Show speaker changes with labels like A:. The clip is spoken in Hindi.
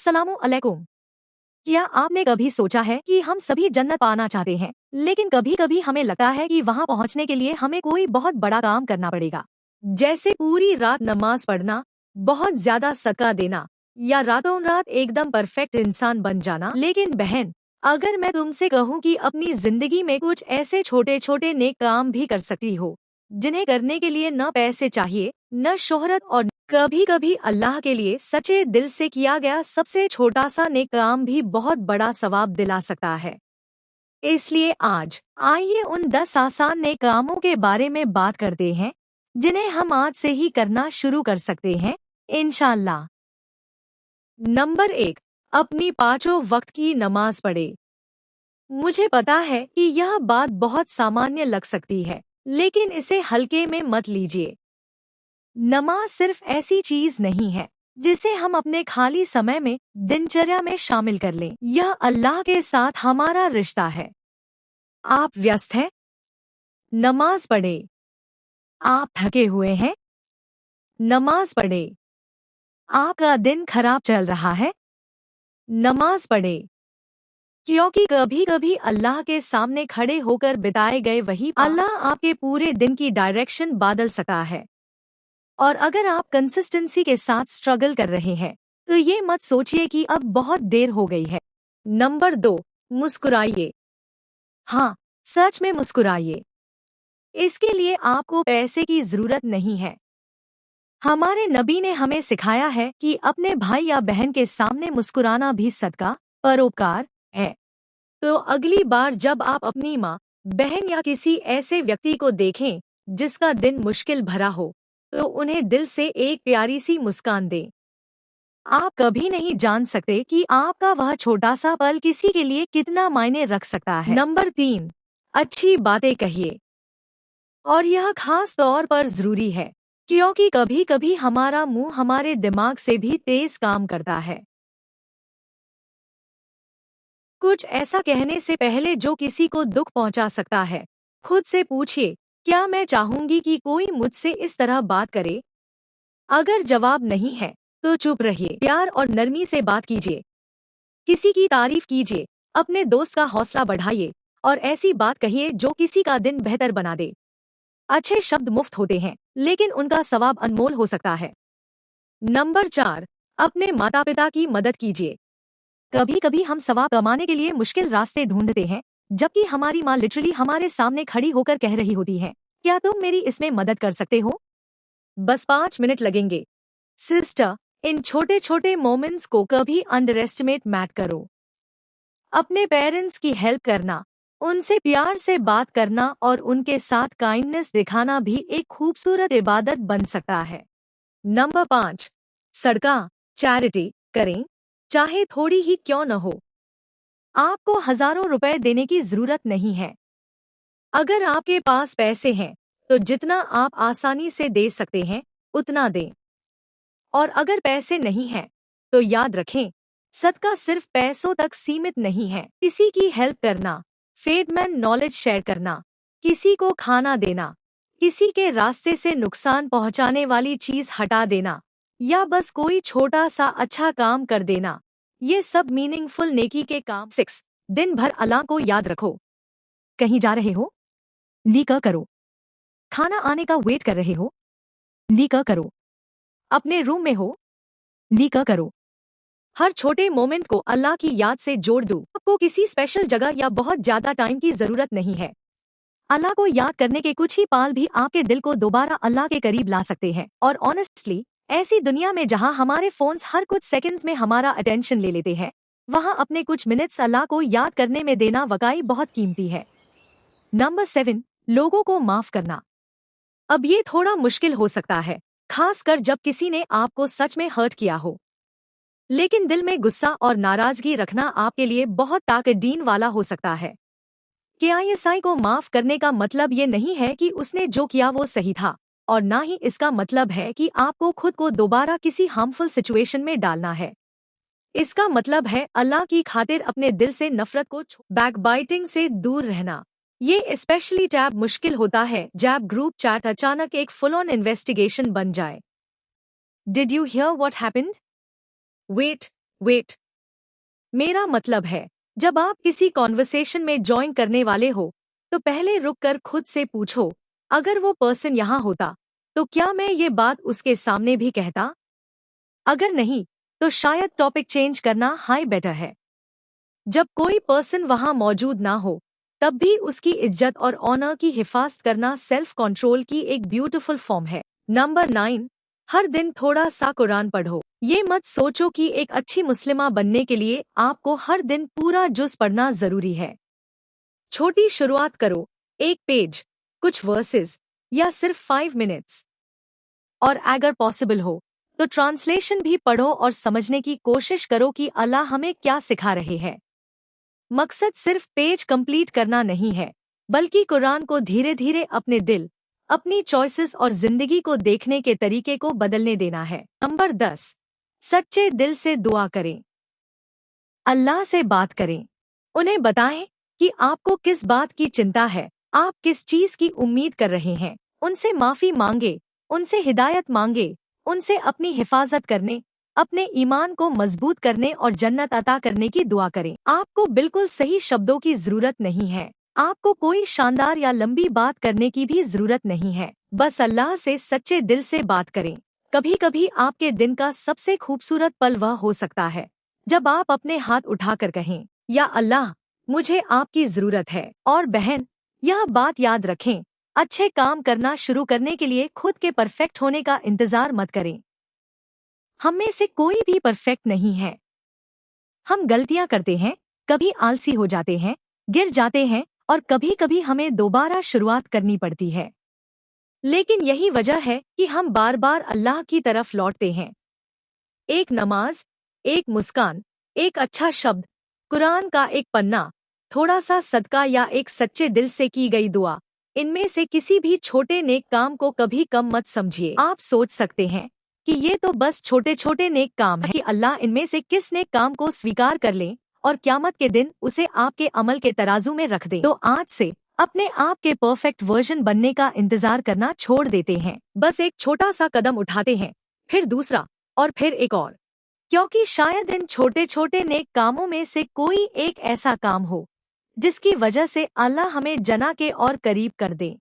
A: अस्सलामु अलैकुम। क्या आपने कभी सोचा है कि हम सभी जन्नत पाना चाहते हैं, लेकिन कभी कभी हमें लगता है कि वहाँ पहुँचने के लिए हमें कोई बहुत बड़ा काम करना पड़ेगा, जैसे पूरी रात नमाज पढ़ना, बहुत ज्यादा सदका देना, या रातों रात एकदम परफेक्ट इंसान बन जाना। लेकिन बहन, अगर मैं तुमसे कहूँ कि अपनी जिंदगी में कुछ ऐसे छोटे छोटे नेक काम भी कर सकती हो, जिन्हें करने के लिए न पैसे चाहिए, न शोहरत, और कभी कभी अल्लाह के लिए सच्चे दिल से किया गया सबसे छोटा सा नेक काम भी बहुत बड़ा सवाब दिला सकता है। इसलिए आज आइए उन 10 आसान नेक कामों के बारे में बात करते हैं, जिन्हें हम आज से ही करना शुरू कर सकते हैं, इंशाअल्लाह। नंबर 1, अपनी पांचों वक्त की नमाज पढ़े। मुझे पता है कि यह बात बहुत सामान्य लग सकती है, लेकिन इसे हल्के में मत लीजिए। नमाज सिर्फ ऐसी चीज नहीं है जिसे हम अपने खाली समय में दिनचर्या में शामिल कर लें। यह अल्लाह के साथ हमारा रिश्ता है। आप व्यस्त हैं? नमाज पढ़े। आप थके हुए हैं? नमाज पढ़े। आपका दिन खराब चल रहा है? नमाज पढ़े। क्योंकि कभी कभी अल्लाह के सामने खड़े होकर बिताए गए वही अल्लाह आपके पूरे दिन की डायरेक्शन बदल सकता है। और अगर आप कंसिस्टेंसी के साथ स्ट्रगल कर रहे हैं, तो ये मत सोचिए कि अब बहुत देर हो गई है। नंबर 2, मुस्कुराइए। हाँ, सच में मुस्कुराइए। इसके लिए आपको पैसे की जरूरत नहीं है। हमारे नबी ने हमें सिखाया है कि अपने भाई या बहन के सामने मुस्कुराना भी सदका, परोपकार है। तो अगली बार जब आप अपनी माँ, बहन या किसी ऐसे व्यक्ति को देखें जिसका दिन मुश्किल भरा हो, तो उन्हें दिल से एक प्यारी सी मुस्कान दें। आप कभी नहीं जान सकते कि आपका वह छोटा सा पल किसी के लिए कितना मायने रख सकता है। नंबर 3, अच्छी बातें कहिए। और यह खास तौर पर जरूरी है, क्योंकि कभी कभी हमारा मुंह हमारे दिमाग से भी तेज काम करता है। कुछ ऐसा कहने से पहले जो किसी को दुख पहुंचा सकता है, खुद से पूछिए, क्या मैं चाहूंगी कि कोई मुझसे इस तरह बात करे? अगर जवाब नहीं है, तो चुप रहिए। प्यार और नरमी से बात कीजिए। किसी की तारीफ कीजिए, अपने दोस्त का हौसला बढ़ाइए, और ऐसी बात कहिए जो किसी का दिन बेहतर बना दे। अच्छे शब्द मुफ्त होते हैं, लेकिन उनका सवाब अनमोल हो सकता है। नंबर 4, अपने माता पिता की मदद कीजिए। कभी कभी हम सवाब कमाने के लिए मुश्किल रास्ते ढूंढते हैं, जबकि हमारी माँ लिटरली हमारे सामने खड़ी होकर कह रही होती है, क्या तुम मेरी इसमें मदद कर सकते हो? बस 5 मिनट लगेंगे। सिस्टर, इन छोटे छोटे मोमेंट्स को कभी अंडर एस्टिमेट मत करो। अपने पेरेंट्स की हेल्प करना, उनसे प्यार से बात करना और उनके साथ काइंडनेस दिखाना भी एक खूबसूरत इबादत बन सकता है। नंबर 5, सदका, चैरिटी करें, चाहे थोड़ी ही क्यों न हो। आपको हजारों रुपए देने की जरूरत नहीं है। अगर आपके पास पैसे हैं, तो जितना आप आसानी से दे सकते हैं, उतना दें। और अगर पैसे नहीं हैं, तो याद रखें, सदका सिर्फ पैसों तक सीमित नहीं है। किसी की हेल्प करना, फेडमैन नॉलेज शेयर करना, किसी को खाना देना, किसी के रास्ते से नुकसान पहुंचाने वाली चीज हटा देना, या बस कोई छोटा सा अच्छा काम कर देना, ये सब मीनिंगफुल नेकी के काम। 6, दिन भर अल्लाह को याद रखो। कहीं जा रहे हो? लीका करो। खाना आने का वेट कर रहे हो? लीका करो। अपने रूम में हो? लीका करो। हर छोटे मोमेंट को अल्लाह की याद से जोड़ दो। आपको किसी स्पेशल जगह या बहुत ज्यादा टाइम की जरूरत नहीं है। अल्लाह को याद करने के कुछ ही पल भी आपके दिल को दोबारा अल्लाह के करीब ला सकते हैं। और ऑनेस्टली, ऐसी दुनिया में जहां हमारे फोन्स हर कुछ सेकंड्स में हमारा अटेंशन ले लेते हैं, वहां अपने कुछ मिनट्स अल्लाह को याद करने में देना वाकई बहुत कीमती है। नंबर 7, लोगों को माफ करना। अब ये थोड़ा मुश्किल हो सकता है, खासकर जब किसी ने आपको सच में हर्ट किया हो। लेकिन दिल में गुस्सा और नाराजगी रखना आपके लिए बहुत ताकदीन वाला हो सकता है। केआईएसआई को माफ करने का मतलब ये नहीं है कि उसने जो किया वो सही था, और ना ही इसका मतलब है कि आपको खुद को दोबारा किसी हार्मफुल सिचुएशन में डालना है। इसका मतलब है अल्लाह की खातिर अपने दिल से नफरत को, बैकबाइटिंग से दूर रहना। ये स्पेशली टैब मुश्किल होता है जब ग्रुप चैट अचानक एक फुल ऑन इन्वेस्टिगेशन बन जाए। Did you hear what happened? Wait, wait, मेरा मतलब है, जब आप किसी कॉन्वर्सेशन में ज्वाइन करने वाले हो तो पहले रुक कर खुद से पूछो, अगर वो पर्सन यहाँ होता तो क्या मैं ये बात उसके सामने भी कहता? अगर नहीं तो शायद टॉपिक चेंज करना हाई बेटर है। जब कोई पर्सन वहां मौजूद ना हो तब भी उसकी इज्जत और ऑनर की हिफाजत करना सेल्फ कंट्रोल की एक ब्यूटीफुल फॉर्म है। नंबर 9, हर दिन थोड़ा सा कुरान पढ़ो। ये मत सोचो कि एक अच्छी मुस्लिमा बनने के लिए आपको हर दिन पूरा जुज़ पढ़ना जरूरी है। छोटी शुरुआत करो, एक पेज, कुछ वर्सेस या सिर्फ 5 मिनट्स। और अगर पॉसिबल हो तो ट्रांसलेशन भी पढ़ो और समझने की कोशिश करो कि अल्लाह हमें क्या सिखा रहे हैं। मकसद सिर्फ पेज कंप्लीट करना नहीं है, बल्कि कुरान को धीरे धीरे अपने दिल, अपनी चॉइसेस और जिंदगी को देखने के तरीके को बदलने देना है। नंबर 10, सच्चे दिल से दुआ करें। अल्लाह से बात करें। उन्हें बताएं कि आपको किस बात की चिंता है, आप किस चीज की उम्मीद कर रहे हैं। उनसे माफी मांगे, उनसे हिदायत मांगे, उनसे अपनी हिफाजत करने, अपने ईमान को मजबूत करने और जन्नत अता करने की दुआ करें। आपको बिल्कुल सही शब्दों की जरूरत नहीं है, आपको कोई शानदार या लंबी बात करने की भी जरूरत नहीं है। बस अल्लाह से सच्चे दिल से बात करें। कभी कभी आपके दिन का सबसे खूबसूरत पल वह हो सकता है जब आप अपने हाथ उठाकर कहें, या अल्लाह, मुझे आपकी जरूरत है। और बहन, यह बात याद रखें, अच्छे काम करना शुरू करने के लिए खुद के परफेक्ट होने का इंतजार मत करें। हम में से कोई भी परफेक्ट नहीं है। हम गलतियां करते हैं, कभी आलसी हो जाते हैं, गिर जाते हैं और कभी कभी हमें दोबारा शुरुआत करनी पड़ती है। लेकिन यही वजह है कि हम बार बार अल्लाह की तरफ लौटते हैं। एक नमाज, एक मुस्कान, एक अच्छा शब्द, कुरान का एक पन्ना, थोड़ा सा सदका या एक सच्चे दिल से की गई दुआ, इनमें से किसी भी छोटे नेक काम को कभी कम मत समझिए। आप सोच सकते हैं कि ये तो बस छोटे छोटे नेक काम हैं, कि अल्लाह इनमें से किस नेक काम को स्वीकार कर ले और क़यामत के दिन उसे आपके अमल के तराजू में रख दे। तो आज से अपने आप के परफेक्ट वर्जन बनने का इंतजार करना छोड़ देते हैं। बस एक छोटा सा कदम उठाते हैं, फिर दूसरा और फिर एक और, क्योंकि शायद इन छोटे छोटे नेक कामों में से कोई एक ऐसा काम हो जिसकी वजह से अल्लाह हमें जना के और करीब कर दे।